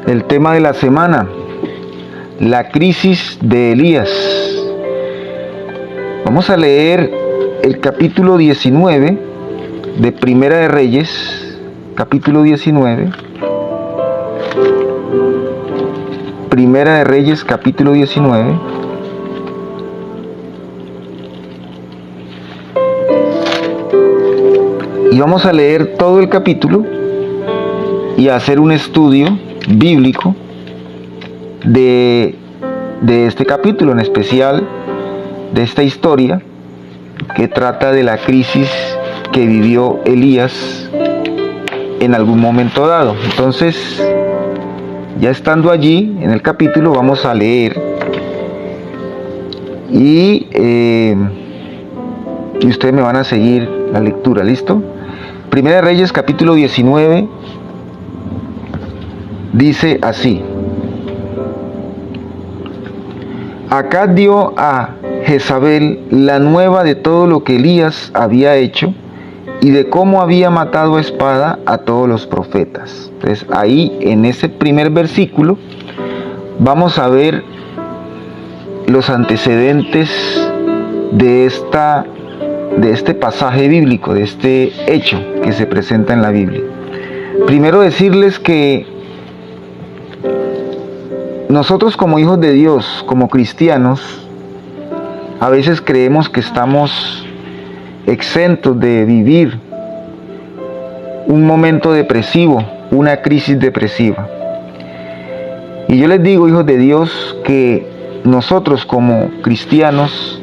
El tema de la semana, la crisis de Elías. Vamos a leer el capítulo 19 de Primera de Reyes, capítulo 19. Primera de Reyes, capítulo 19. Y vamos a leer todo el capítulo y a hacer un estudio bíblico de este capítulo, en especial de esta historia que trata de la crisis que vivió Elías en algún momento dado. Entonces, ya estando allí en el capítulo, vamos a leer y ustedes me van a seguir la lectura, ¿listo? Primera de Reyes, capítulo 19, dice así: Acab dio a Jezabel la nueva de todo lo que Elías había hecho y de cómo había matado a espada a todos los profetas. Entonces ahí en ese primer versículo vamos a ver los antecedentes de este pasaje bíblico, de este hecho que se presenta en la Biblia. Primero decirles que nosotros como hijos de Dios, como cristianos, a veces creemos que estamos exentos de vivir un momento depresivo, una crisis depresiva. Y yo les digo, hijos de Dios, que nosotros como cristianos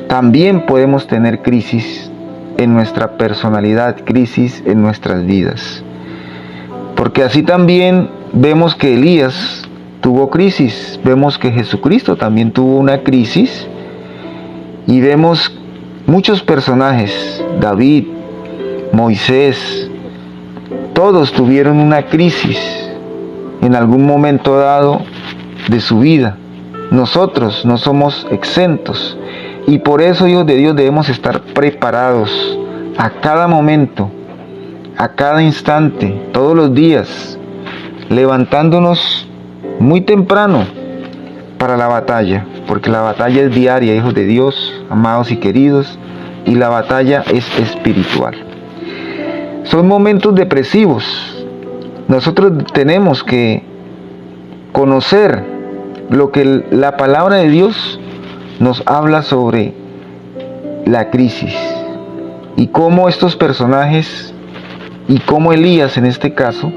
también podemos tener crisis en nuestra personalidad, crisis en nuestras vidas. Porque así también vemos que Elías tuvo crisis, vemos que Jesucristo también tuvo una crisis y vemos muchos personajes, David, Moisés, todos tuvieron una crisis en algún momento dado de su vida. Nosotros no somos exentos y por eso, hijos de Dios, debemos estar preparados a cada momento, a cada instante, todos los días, levantándonos muy temprano para la batalla, porque la batalla es diaria, hijos de Dios, amados y queridos, y la batalla es espiritual. Son momentos depresivos. Nosotros tenemos que conocer lo que la palabra de Dios nos habla sobre la crisis y cómo estos personajes y cómo Elías en este caso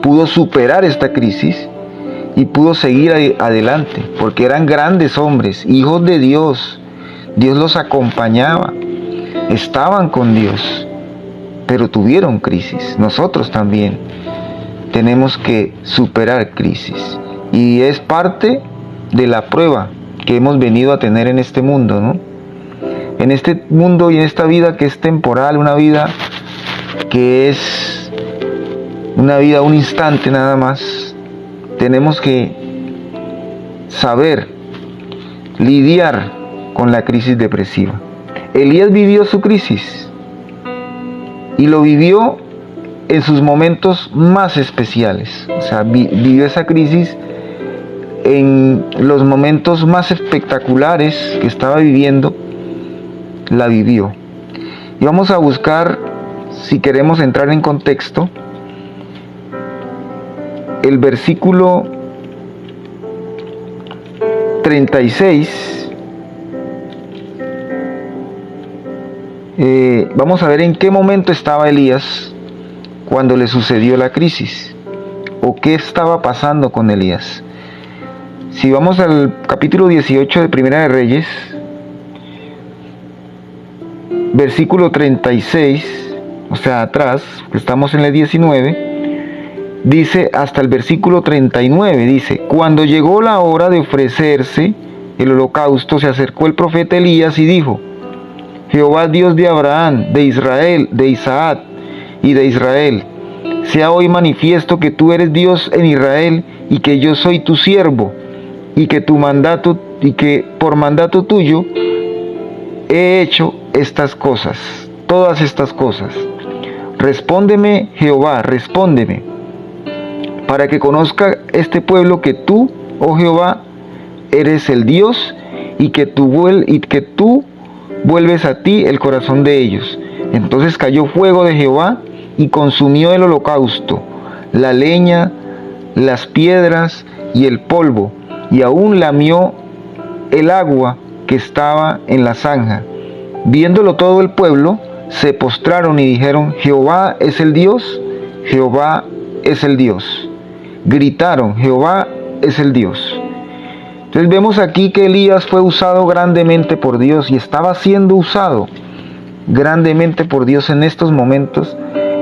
pudo superar esta crisis y pudo seguir adelante, porque eran grandes hombres, hijos de Dios. Dios los acompañaba, estaban con Dios, pero tuvieron crisis. Nosotros también tenemos que superar crisis y es parte de la prueba que hemos venido a tener en este mundo, ¿no? En este mundo y en esta vida que es temporal, una vida que es una vida, un instante nada más. Tenemos que saber lidiar con la crisis depresiva. Elías vivió su crisis y lo vivió en sus momentos más especiales. O sea, vivió esa crisis en los momentos más espectaculares que estaba viviendo, la vivió. Y vamos a buscar, si queremos entrar en contexto, el versículo 36. Vamos a ver en qué momento estaba Elías cuando le sucedió la crisis, o qué estaba pasando con Elías. Si vamos al capítulo 18 de Primera de Reyes, versículo 36, o sea, atrás, que estamos en el 19, dice hasta el versículo 39, dice: Cuando llegó la hora de ofrecerse el holocausto, se acercó el profeta Elías y dijo: Jehová, Dios de Abraham, de Israel, de Isaac y de Israel, sea hoy manifiesto que tú eres Dios en Israel y que yo soy tu siervo, y que por mandato tuyo he hecho estas cosas, todas estas cosas. Respóndeme, Jehová, respóndeme. para que conozca este pueblo que tú, oh Jehová, eres el Dios y que tú vuelves a ti el corazón de ellos. Entonces cayó fuego de Jehová y consumió el holocausto, la leña, las piedras y el polvo, y aún lamió el agua que estaba en la zanja. Viéndolo todo el pueblo, se postraron y dijeron: Jehová es el Dios, Jehová es el Dios. Gritaron: Jehová es el Dios. Entonces vemos aquí que Elías fue usado grandemente por Dios y estaba siendo usado grandemente por Dios en estos momentos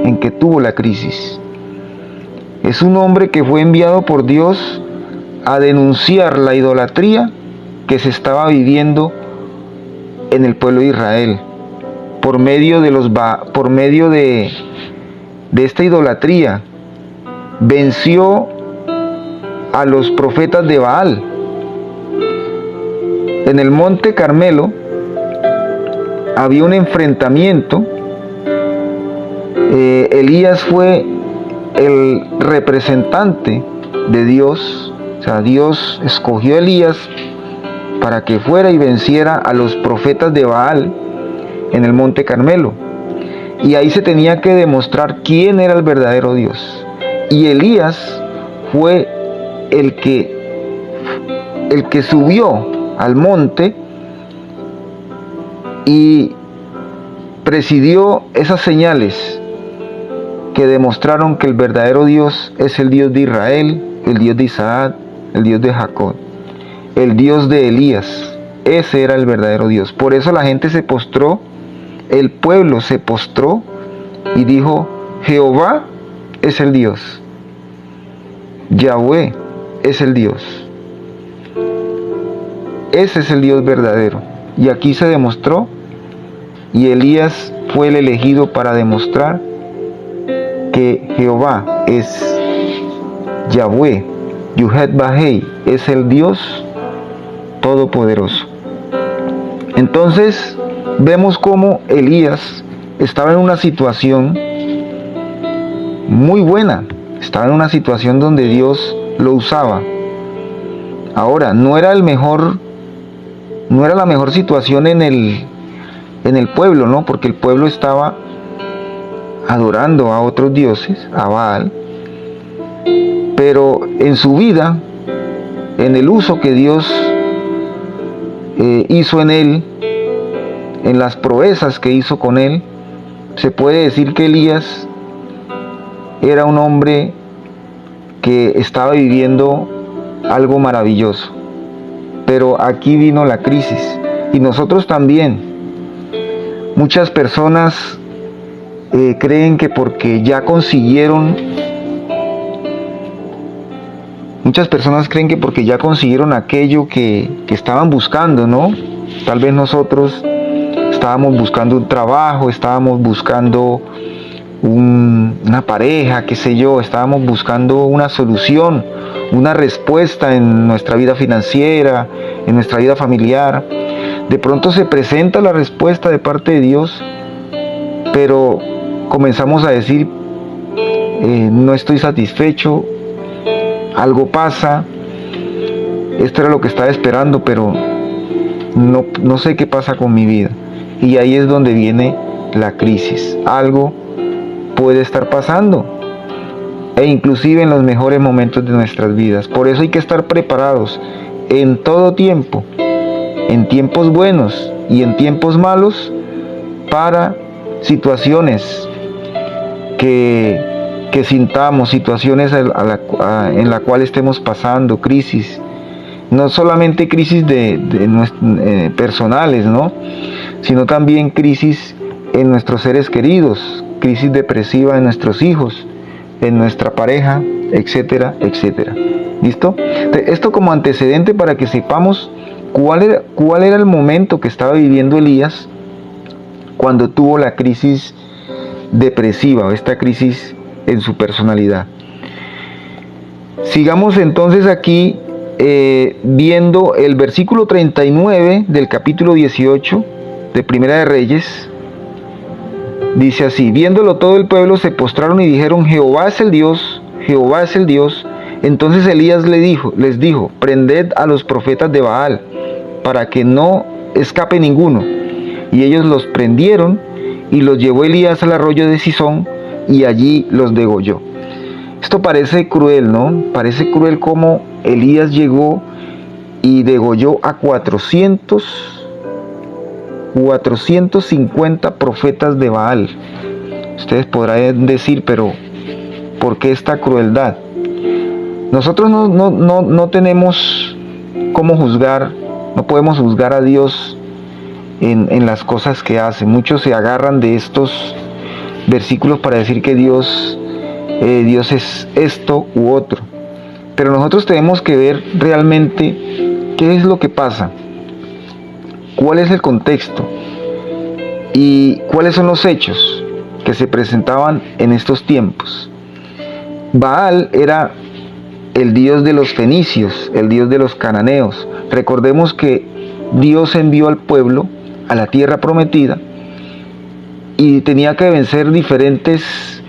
en que tuvo la crisis. Es un hombre que fue enviado por Dios a denunciar la idolatría que se estaba viviendo en el pueblo de Israel por medio de esta idolatría. Venció a los profetas de Baal. En el monte Carmelo había un enfrentamiento. Elías fue el representante de Dios. O sea, Dios escogió a Elías para que fuera y venciera a los profetas de Baal en el monte Carmelo. Y ahí se tenía que demostrar quién era el verdadero Dios. Y Elías fue el que subió al monte y presidió esas señales que demostraron que el verdadero Dios es el Dios de Israel, el Dios de Isaac, el Dios de Jacob, el Dios de Elías. Ese era el verdadero Dios. Por eso la gente se postró, el pueblo se postró y dijo: Jehová es el Dios, Yahweh es el Dios. Ese es el Dios verdadero. Y aquí se demostró, y Elías fue el elegido para demostrar que Jehová es Yahweh, Yuhet-Bahei, es el Dios todopoderoso. Entonces vemos cómo Elías estaba en una situación muy buena, estaba en una situación donde Dios lo usaba. Ahora, no era la mejor situación en el pueblo, ¿no? Porque el pueblo estaba adorando a otros dioses, a Baal. Pero en su vida, en el uso que Dios hizo en él, en las proezas que hizo con él, se puede decir que Elías era un hombre que estaba viviendo algo maravilloso. Pero aquí vino la crisis, y nosotros también. Muchas personas creen que porque ya consiguieron aquello que estaban buscando, ¿no? Tal vez nosotros estábamos buscando un trabajo, estábamos buscando una pareja, qué sé yo, estábamos buscando una solución, una respuesta en nuestra vida financiera, en nuestra vida familiar. De pronto se presenta la respuesta de parte de Dios, pero comenzamos a decir: no estoy satisfecho, algo pasa, esto era lo que estaba esperando, pero no sé qué pasa con mi vida. Y ahí es donde viene la crisis. Algo puede estar pasando, e inclusive en los mejores momentos de nuestras vidas. Por eso hay que estar preparados en todo tiempo, en tiempos buenos y en tiempos malos, para situaciones que sintamos, situaciones en la cual estemos pasando, crisis. No solamente crisis personales, ¿no? Sino también crisis en nuestros seres queridos, crisis depresiva en nuestros hijos, en nuestra pareja, etcétera, etcétera. ¿Listo? Esto como antecedente para que sepamos cuál era el momento que estaba viviendo Elías cuando tuvo la crisis depresiva, o esta crisis en su personalidad. Sigamos entonces aquí viendo el versículo 39 del capítulo 18 de Primera de Reyes. Dice así: viéndolo todo el pueblo se postraron y dijeron: Jehová es el Dios, Jehová es el Dios. Entonces Elías les dijo, prended a los profetas de Baal, para que no escape ninguno. Y ellos los prendieron, y los llevó Elías al arroyo de Cisón, y allí los degolló. Esto parece cruel, ¿no? Parece cruel como Elías llegó y degolló a 450 profetas de Baal. Ustedes podrán decir, pero ¿por qué esta crueldad? Nosotros no tenemos cómo juzgar, no podemos juzgar a Dios en las cosas que hace. Muchos se agarran de estos versículos para decir que Dios es esto u otro. Pero nosotros tenemos que ver realmente qué es lo que pasa, cuál es el contexto y cuáles son los hechos que se presentaban en estos tiempos. Baal era el dios de los fenicios, el dios de los cananeos. Recordemos que Dios envió al pueblo a la tierra prometida y tenía que vencer diferentes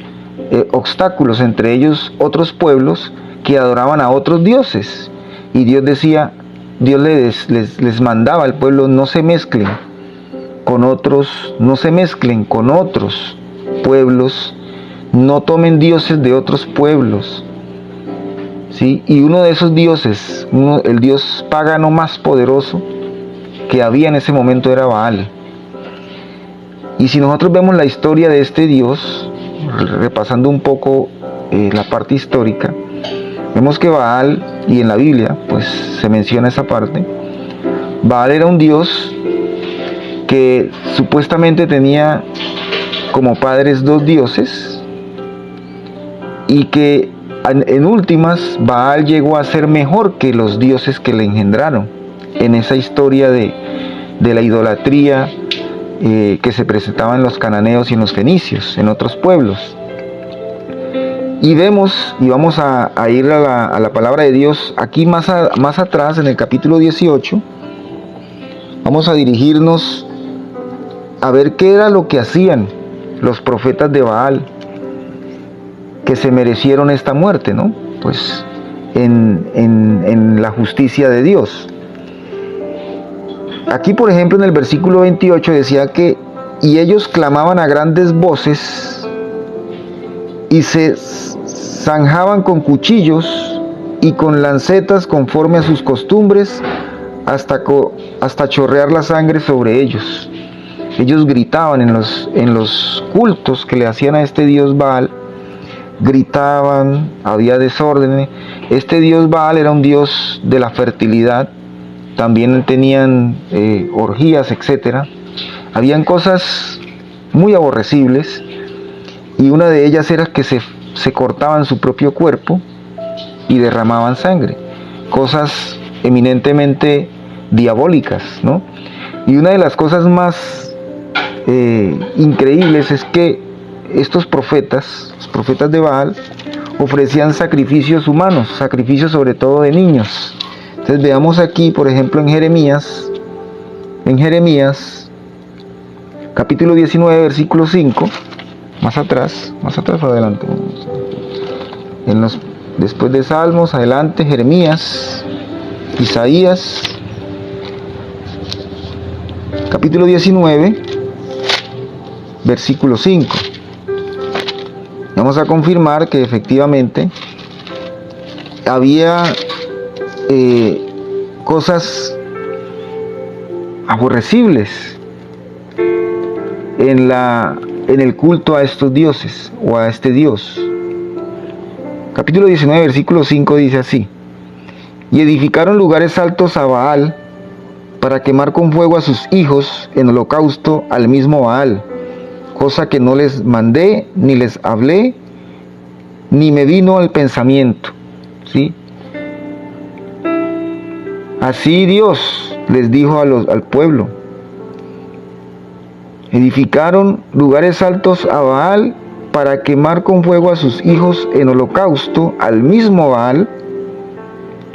obstáculos, entre ellos otros pueblos que adoraban a otros dioses. Y Dios decía, Dios les mandaba al pueblo, no se mezclen con otros pueblos, no tomen dioses de otros pueblos. ¿Sí? Y uno de esos dioses, el dios pagano más poderoso que había en ese momento era Baal. Y si nosotros vemos la historia de este dios, repasando un poco la parte histórica, vemos que Baal, y en la Biblia pues se menciona esa parte, Baal era un dios que supuestamente tenía como padres dos dioses, y que en últimas Baal llegó a ser mejor que los dioses que le engendraron en esa historia de la idolatría que se presentaba en los cananeos y en los fenicios, en otros pueblos. Y vemos, y vamos a ir a la palabra de Dios aquí más atrás, en el capítulo 18, vamos a dirigirnos a ver qué era lo que hacían los profetas de Baal, que se merecieron esta muerte, ¿no? Pues en la justicia de Dios. Aquí, por ejemplo, en el versículo 28 decía que, y ellos clamaban a grandes voces, y se zanjaban con cuchillos y con lancetas conforme a sus costumbres, hasta chorrear la sangre sobre ellos. Ellos gritaban en los cultos que le hacían a este dios Baal, gritaban, había desorden. Este dios Baal era un dios de la fertilidad, también tenían orgías, etc. Habían cosas muy aborrecibles, y una de ellas era que se cortaban su propio cuerpo y derramaban sangre, cosas eminentemente diabólicas, ¿no? Y una de las cosas más increíbles es que estos profetas, los profetas de Baal, ofrecían sacrificios humanos, sacrificios sobre todo de niños. Entonces veamos aquí, por ejemplo, en Jeremías capítulo 19, versículo 5, más atrás o adelante, después de Salmos, adelante, Jeremías, Isaías, capítulo 19, versículo 5. Vamos a confirmar que efectivamente había cosas aborrecibles en el culto a estos dioses o a este Dios. Capítulo 19, versículo 5 dice así: y edificaron lugares altos a Baal para quemar con fuego a sus hijos en holocausto al mismo Baal, cosa que no les mandé, ni les hablé, ni me vino al pensamiento. ¿Sí? Así Dios les dijo al pueblo: edificaron lugares altos a Baal para quemar con fuego a sus hijos en holocausto al mismo Baal,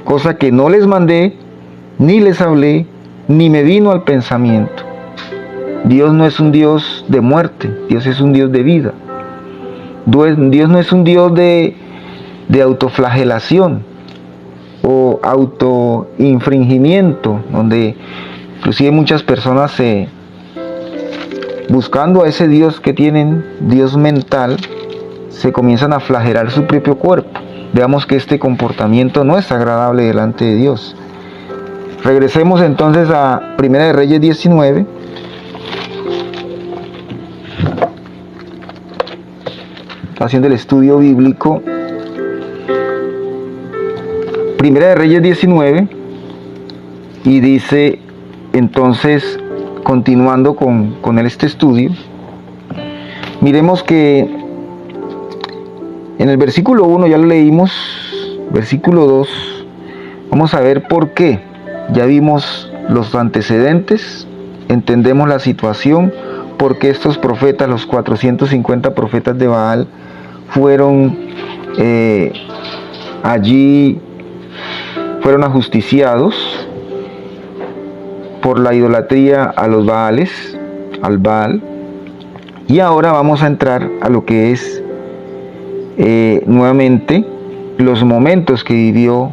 cosa que no les mandé, ni les hablé, ni me vino al pensamiento. Dios no es un Dios de muerte, Dios es un Dios de vida. Dios no es un Dios de de autoflagelación o autoinfringimiento, donde inclusive muchas personas buscando a ese Dios que tienen, Dios mental, se comienzan a flagelar su propio cuerpo. Veamos que este comportamiento no es agradable delante de Dios. Regresemos entonces a Primera de Reyes 19. Haciendo el estudio bíblico. Primera de Reyes 19. Y dice entonces, continuando con este estudio, miremos que en el versículo 1 ya lo leímos, versículo 2, vamos a ver por qué. Ya vimos los antecedentes, entendemos la situación, por qué estos profetas, los 450 profetas de Baal, fueron ajusticiados por la idolatría a los Baales, al Baal. Y ahora vamos a entrar a lo que es nuevamente los momentos que vivió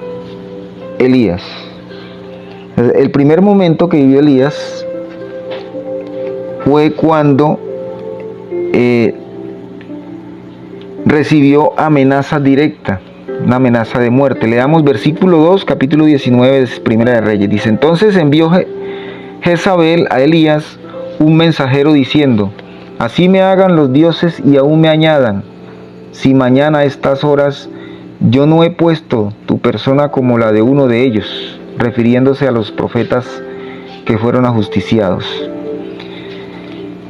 Elías. El primer momento que vivió Elías fue cuando recibió amenaza directa, una amenaza de muerte. Leamos versículo 2, capítulo 19 de Primera de Reyes. Dice: entonces envió Jezabel a Elías un mensajero diciendo: así me hagan los dioses y aún me añadan, si mañana a estas horas yo no he puesto tu persona como la de uno de ellos, refiriéndose a los profetas que fueron ajusticiados,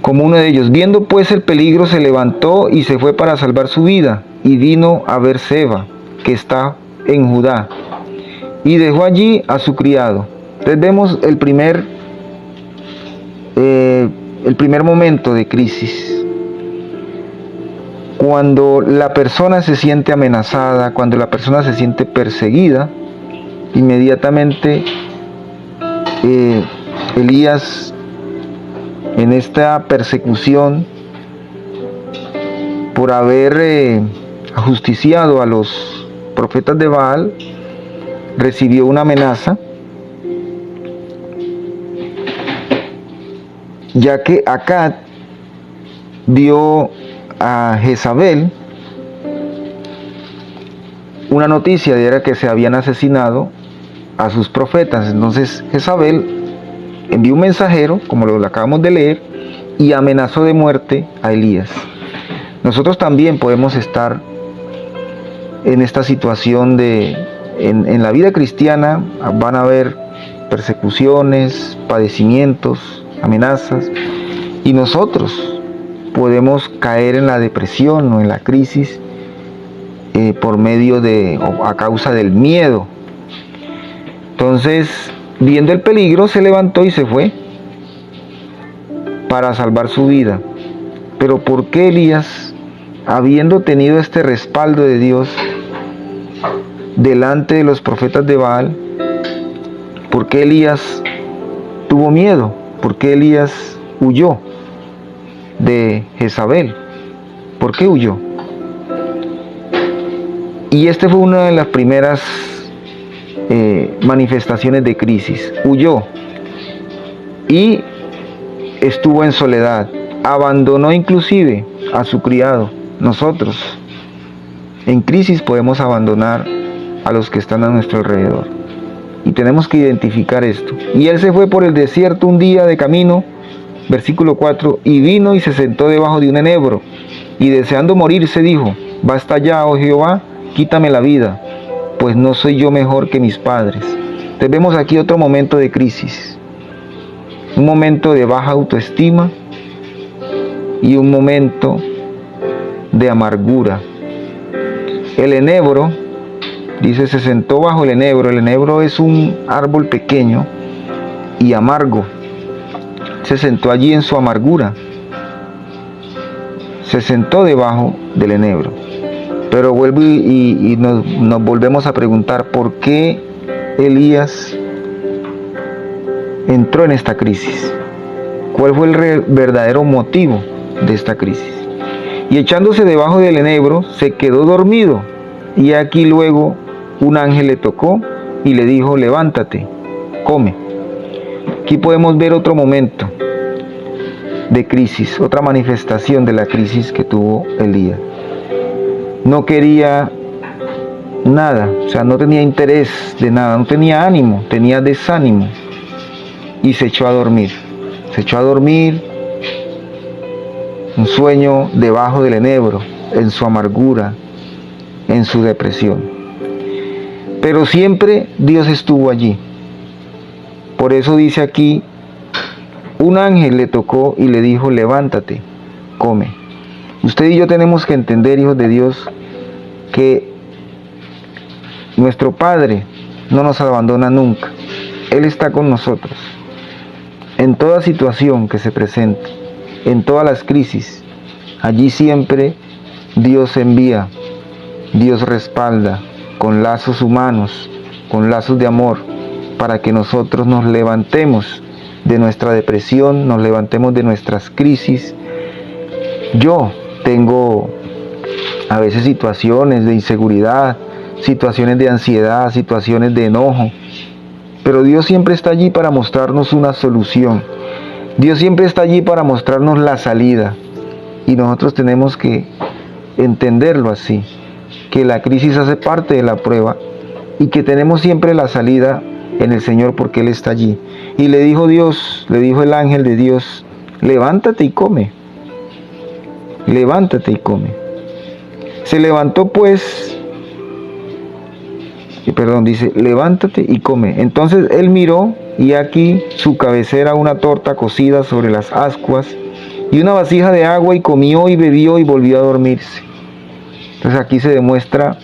como uno de ellos. Viendo pues el peligro, se levantó y se fue para salvar su vida, y vino a Beerseba, que está en Judá, y dejó allí a su criado. Entonces vemos el primer momento de crisis, cuando la persona se siente amenazada, cuando la persona se siente perseguida. Inmediatamente Elías, en esta persecución por haber ajusticiado a los profetas de Baal, recibió una amenaza, ya que Acab dio a Jezabel una noticia de que se habían asesinado a sus profetas. Entonces Jezabel envió un mensajero, como lo acabamos de leer, y amenazó de muerte a Elías. Nosotros también podemos estar en esta situación en la vida cristiana. Van a haber persecuciones, padecimientos, amenazas, y nosotros podemos caer en la depresión o en la crisis por medio o a causa del miedo. Entonces, viendo el peligro, se levantó y se fue para salvar su vida. Pero ¿por qué Elías, habiendo tenido este respaldo de Dios delante de los profetas de Baal, por qué Elías tuvo miedo? ¿Por qué Elías huyó de Jezabel? ¿Por qué huyó? Y este fue una de las primeras manifestaciones de crisis. Huyó y estuvo en soledad, abandonó inclusive a su criado. Nosotros en crisis podemos abandonar a los que están a nuestro alrededor, y tenemos que identificar esto. Y él se fue por el desierto un día de camino, versículo 4, y vino y se sentó debajo de un enebro, y deseando morirse dijo: basta ya, oh Jehová, quítame la vida, pues no soy yo mejor que mis padres. Entonces vemos aquí otro momento de crisis, un momento de baja autoestima y un momento de amargura. El enebro, dice, se sentó bajo el enebro. El enebro es un árbol pequeño y amargo. Se sentó allí en su amargura, se sentó debajo del enebro. Pero vuelvo y nos volvemos a preguntar: ¿por qué Elías entró en esta crisis? ¿Cuál fue el verdadero motivo de esta crisis? Y echándose debajo del enebro, se quedó dormido. y aquí luego un ángel le tocó y le dijo, levántate, come. Aquí podemos ver otro momento de crisis, otra manifestación de la crisis que tuvo Elías. No quería nada, o sea, no tenía interés de nada, no tenía ánimo, tenía desánimo y se echó a dormir. Se echó a dormir, un sueño debajo del enebro, en su amargura, en su depresión. Pero siempre Dios estuvo allí. Por eso dice aquí, un ángel le tocó y le dijo, levántate, come. Usted y yo tenemos que entender, hijos de Dios, que nuestro Padre no nos abandona nunca. Él está con nosotros. En toda situación que se presente, en todas las crisis, allí siempre Dios envía, Dios respalda con lazos humanos, con lazos de amor, para que nosotros nos levantemos de nuestra depresión, nos levantemos de nuestras crisis. Yo tengo a veces situaciones de inseguridad, situaciones de ansiedad, situaciones de enojo, pero Dios siempre está allí para mostrarnos una solución. Dios siempre está allí para mostrarnos la salida, y nosotros tenemos que entenderlo así, que la crisis hace parte de la prueba y que tenemos siempre la salida en el Señor porque Él está allí. Y le dijo Dios, le dijo el ángel de Dios, levántate y come. Levántate y come. Se levantó pues, dice, levántate y come. Entonces él miró y aquí su cabecera una torta cocida sobre las ascuas y una vasija de agua, y comió y bebió y volvió a dormirse. Entonces aquí se demuestra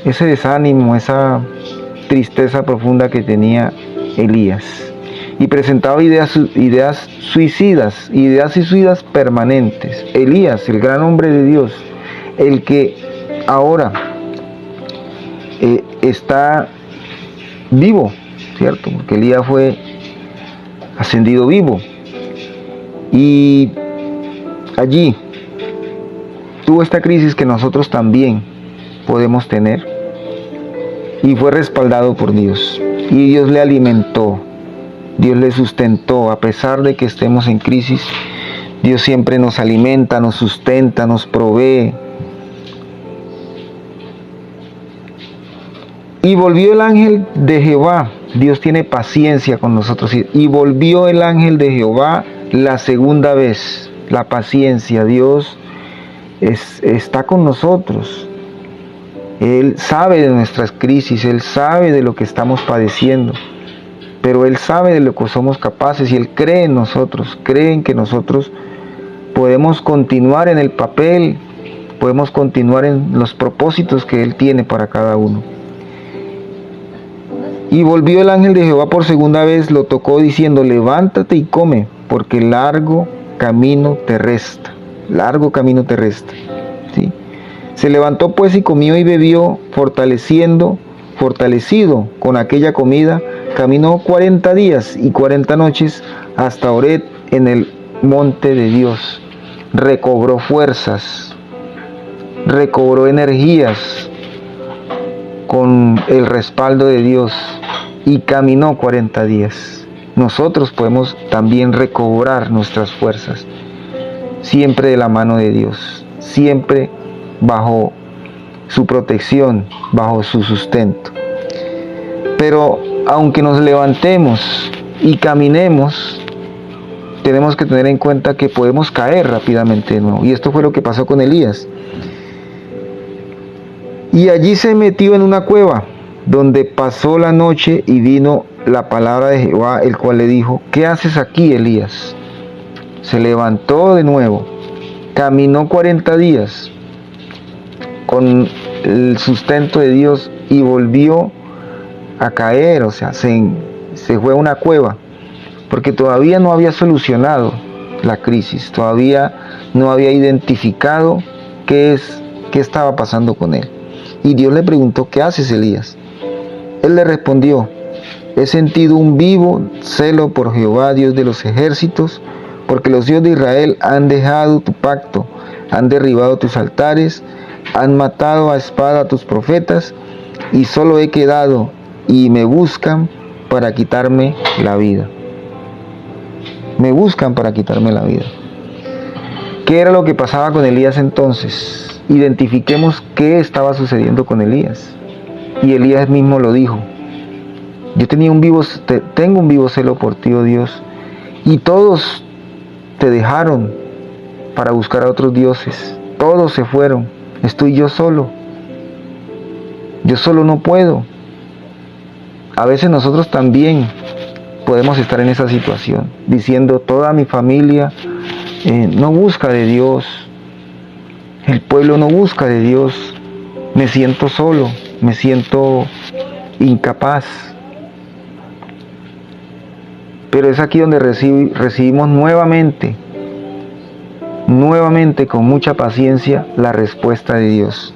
ese desánimo, esa tristeza profunda que tenía Elías, y presentaba ideas suicidas permanentes. Elías, el gran hombre de Dios, el que ahora está vivo, ¿cierto? Porque Elías fue ascendido vivo, y allí tuvo esta crisis que nosotros también podemos tener, y fue respaldado por Dios, y Dios le alimentó, Dios le sustentó. A pesar de que estemos en crisis, Dios siempre nos alimenta, nos sustenta, nos provee. Y volvió el ángel de Jehová. Dios tiene paciencia con nosotros. Y volvió el ángel de Jehová la segunda vez. La paciencia. Dios está con nosotros. Él sabe de nuestras crisis, Él sabe de lo que estamos padeciendo, pero Él sabe de lo que somos capaces, y Él cree en nosotros, cree en que nosotros podemos continuar en el papel, podemos continuar en los propósitos que Él tiene para cada uno. Y volvió el ángel de Jehová por segunda vez, lo tocó diciendo, levántate y come, porque largo camino te resta, ¿sí? Se levantó pues y comió y bebió, fortalecido con aquella comida, caminó 40 días y 40 noches hasta Horeb en el monte de Dios. Recobró fuerzas, recobró energías con el respaldo de Dios, y caminó 40 días. Nosotros podemos también recobrar nuestras fuerzas, siempre de la mano de Dios, siempre bajo su protección, bajo su sustento. Pero aunque nos levantemos y caminemos, tenemos que tener en cuenta que podemos caer rápidamente de nuevo. Y esto fue lo que pasó con Elías. Y allí se metió en una cueva, donde pasó la noche, y vino la palabra de Jehová, el cual le dijo, ¿qué haces aquí, Elías? Se levantó de nuevo, caminó 40 días con el sustento de Dios, y volvió a caer, o sea, se fue a una cueva, porque todavía no había solucionado la crisis, todavía no había identificado qué estaba pasando con él. Y Dios le preguntó, ¿qué haces, Elías? Él le respondió, he sentido un vivo celo por Jehová, Dios de los ejércitos, porque los hijos de Israel han dejado tu pacto, han derribado tus altares Han matado a espada a tus profetas y solo he quedado y me buscan para quitarme la vida. Me buscan para quitarme la vida. ¿Qué era lo que pasaba con Elías entonces? Identifiquemos qué estaba sucediendo con Elías. Y Elías mismo lo dijo. Yo tengo un vivo celo por ti, oh Dios, y todos te dejaron para buscar a otros dioses. Todos se fueron. Estoy yo solo. Yo solo no puedo. A veces nosotros también podemos estar en esa situación, diciendo, toda mi familia no busca de Dios, el pueblo no busca de Dios, me siento solo, me siento incapaz. Pero es aquí donde recibimos nuevamente con mucha paciencia la respuesta de Dios.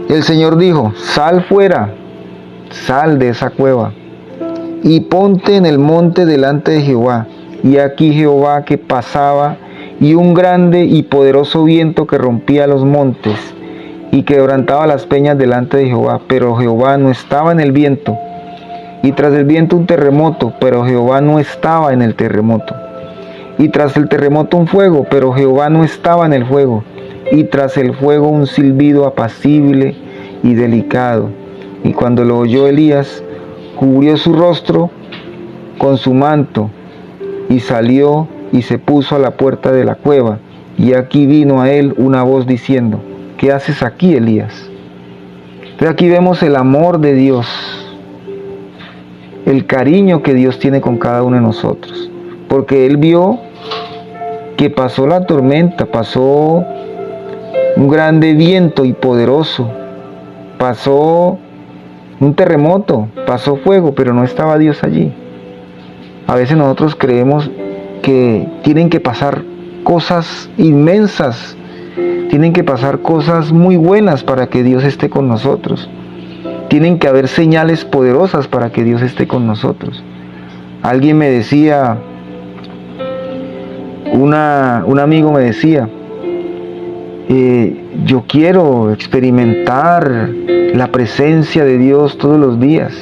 El Señor dijo, sal fuera, sal de esa cueva y ponte en el monte delante de Jehová. Y aquí Jehová que pasaba, y un grande y poderoso viento que rompía los montes y quebrantaba las peñas delante de Jehová. Pero Jehová no estaba en el viento. Y tras el viento un terremoto, pero Jehová no estaba en el terremoto. Y tras el terremoto un fuego, pero Jehová no estaba en el fuego. Y tras el fuego un silbido apacible y delicado. Y cuando lo oyó Elías, cubrió su rostro con su manto y salió y se puso a la puerta de la cueva. Y aquí vino a él una voz diciendo, ¿qué haces aquí, Elías? Entonces aquí vemos el amor de Dios, el cariño que Dios tiene con cada uno de nosotros, porque Él vio que pasó la tormenta, pasó un grande viento y poderoso, pasó un terremoto, pasó fuego, pero no estaba Dios allí. A veces nosotros creemos que tienen que pasar cosas inmensas, tienen que pasar cosas muy buenas para que Dios esté con nosotros. Tienen que haber señales poderosas para que Dios esté con nosotros. Alguien me decía, un amigo me decía, yo quiero experimentar la presencia de Dios todos los días.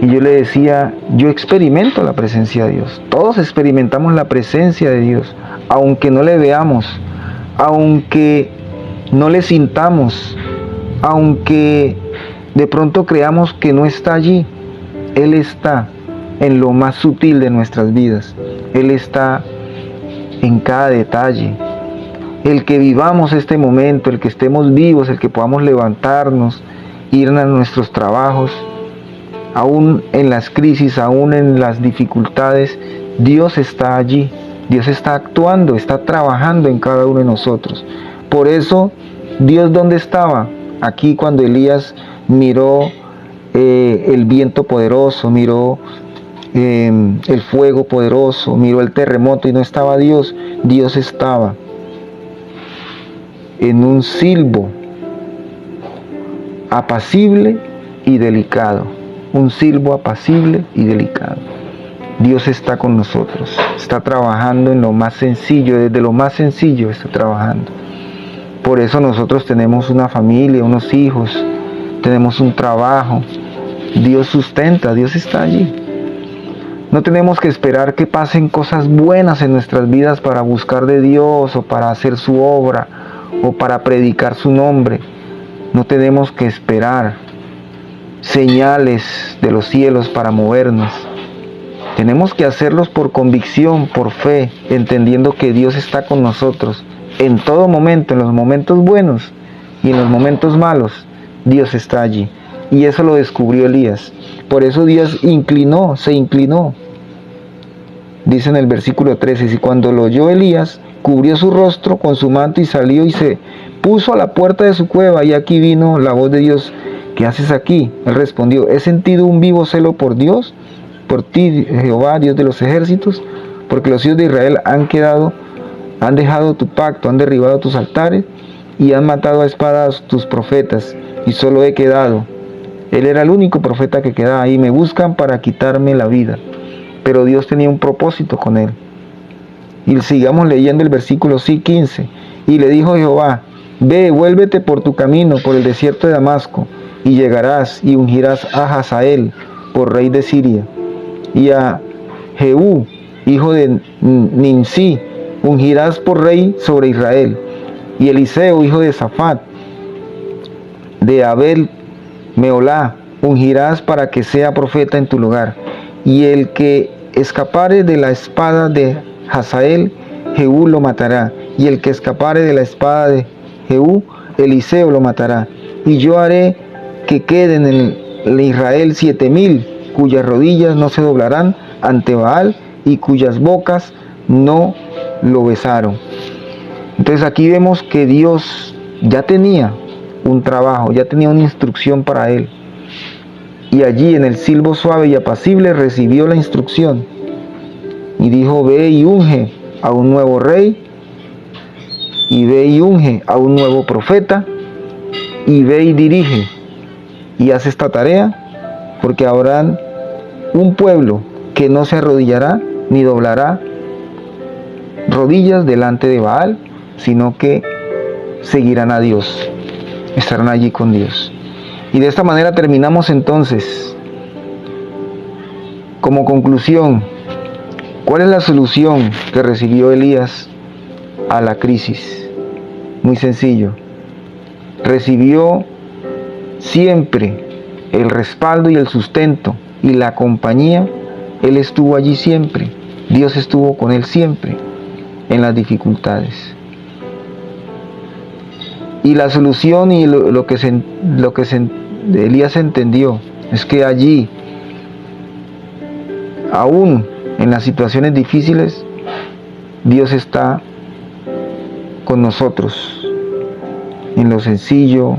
Y yo le decía, yo experimento la presencia de Dios. Todos experimentamos la presencia de Dios, aunque no le veamos, aunque no le sintamos, aunque de pronto creamos que no está allí. Él está en lo más sutil de nuestras vidas. Él está en cada detalle. El que vivamos este momento, el que estemos vivos, el que podamos levantarnos, ir a nuestros trabajos, aún en las crisis, aún en las dificultades, Dios está allí. Dios está actuando, está trabajando en cada uno de nosotros. Por eso, Dios, ¿dónde estaba? Aquí cuando Elías miró el viento poderoso, miró el fuego poderoso, miró el terremoto y no estaba Dios. Dios estaba en un silbo apacible y delicado. Un silbo apacible y delicado. Dios está con nosotros, está trabajando en lo más sencillo, desde lo más sencillo está trabajando. Por eso nosotros tenemos una familia, unos hijos, tenemos un trabajo. Dios sustenta, Dios está allí. No tenemos que esperar que pasen cosas buenas en nuestras vidas para buscar de Dios o para hacer su obra o para predicar su nombre. No tenemos que esperar señales de los cielos para movernos. Tenemos que hacerlos por convicción, por fe, entendiendo que Dios está con nosotros en todo momento, en los momentos buenos y en los momentos malos. Dios está allí. Y eso lo descubrió Elías. Por eso Dios se inclinó. Dice en el versículo 13, y cuando lo oyó Elías, cubrió su rostro con su manto y salió y se puso a la puerta de su cueva. Y aquí vino la voz de Dios, ¿qué haces aquí? Él respondió, he sentido un vivo celo por Dios, por ti, Jehová, Dios de los ejércitos, porque los hijos de Israel han dejado tu pacto, han derribado tus altares y han matado a espadas tus profetas, y solo he quedado. Él era el único profeta que quedaba ahí. Me buscan para quitarme la vida. Pero Dios tenía un propósito con él. Y sigamos leyendo el versículo 15. Y le dijo Jehová, Ve, vuélvete por tu camino, por el desierto de Damasco, y llegarás y ungirás a Hazael por rey de Siria, y a Jehú, hijo de Nimsi, ungirás por rey sobre Israel, y Eliseo, hijo de Safat, de Abel Meolá, ungirás para que sea profeta en tu lugar, y el que escapare de la espada de Hazael, Jehú lo matará, y el que escapare de la espada de Jehú, Eliseo lo matará, y yo haré que queden en Israel 7,000, cuyas rodillas no se doblarán ante Baal, y cuyas bocas no lo besaron. Entonces aquí vemos que Dios ya tenía un trabajo, ya tenía una instrucción para él. Y allí en el silbo suave y apacible recibió la instrucción. Y dijo, ve y unge a un nuevo rey, y ve y unge a un nuevo profeta, y ve y dirige, y hace esta tarea, porque habrá un pueblo que no se arrodillará ni doblará rodillas delante de Baal, sino que seguirán a Dios, estarán allí con Dios. Y de esta manera terminamos entonces. Como conclusión, ¿cuál es la solución que recibió Elías a la crisis? Muy sencillo. Recibió siempre el respaldo y el sustento y la compañía. Él estuvo allí siempre. Dios estuvo con él siempre en las dificultades. Y la solución y lo que Elías entendió es que allí, aún en las situaciones difíciles, Dios está con nosotros. En lo sencillo,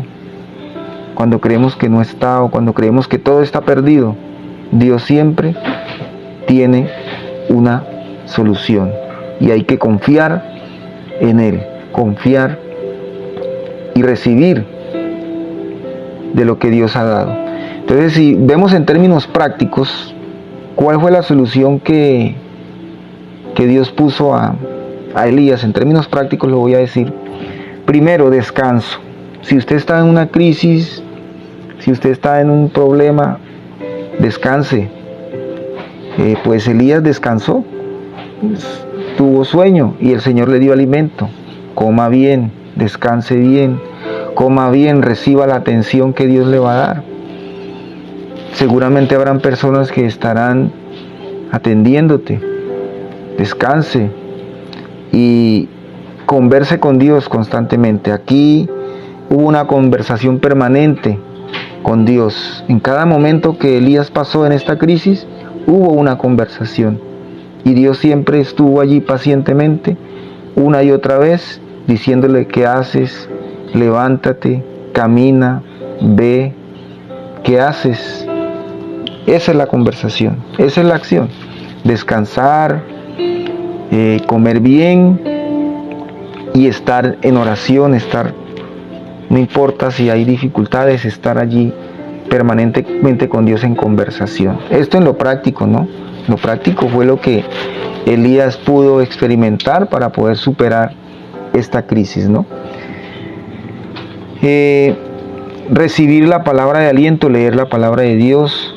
cuando creemos que no está o cuando creemos que todo está perdido, Dios siempre tiene una solución. Y hay que confiar en Él, confiar y recibir de lo que Dios ha dado. Entonces, si vemos en términos prácticos, ¿cuál fue la solución que Dios puso a Elías? En términos prácticos lo voy a decir. Primero, descanso. Si usted está en una crisis, si usted está en un problema, descanse. Pues Elías descansó, tuvo sueño y el Señor le dio alimento. Coma bien, descanse bien, coma bien, reciba la atención que Dios le va a dar. Seguramente habrán personas que estarán atendiéndote. Descanse y converse con Dios constantemente. Aquí hubo una conversación permanente con Dios. En cada momento que Elías pasó en esta crisis, hubo una conversación. Y Dios siempre estuvo allí pacientemente, una y otra vez, diciéndole: ¿qué haces? Levántate, camina, ve. ¿Qué haces? Esa es la conversación, esa es la acción. Descansar, comer bien y estar en oración, no importa si hay dificultades, estar allí permanentemente con Dios en conversación. Esto en lo práctico, ¿no? Lo práctico fue lo que Elías pudo experimentar para poder superar esta crisis, ¿no? Recibir la palabra de aliento, leer la palabra de Dios,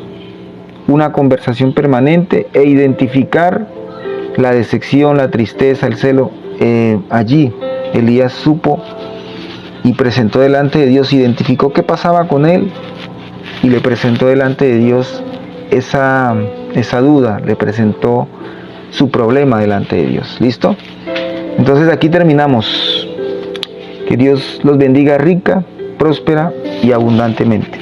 una conversación permanente e identificar la decepción, la tristeza, el celo. Allí Elías supo y presentó delante de Dios, identificó qué pasaba con él y le presentó delante de Dios esa duda, le presentó su problema delante de Dios. ¿Listo? Entonces aquí terminamos. Que Dios los bendiga rica, próspera y abundantemente.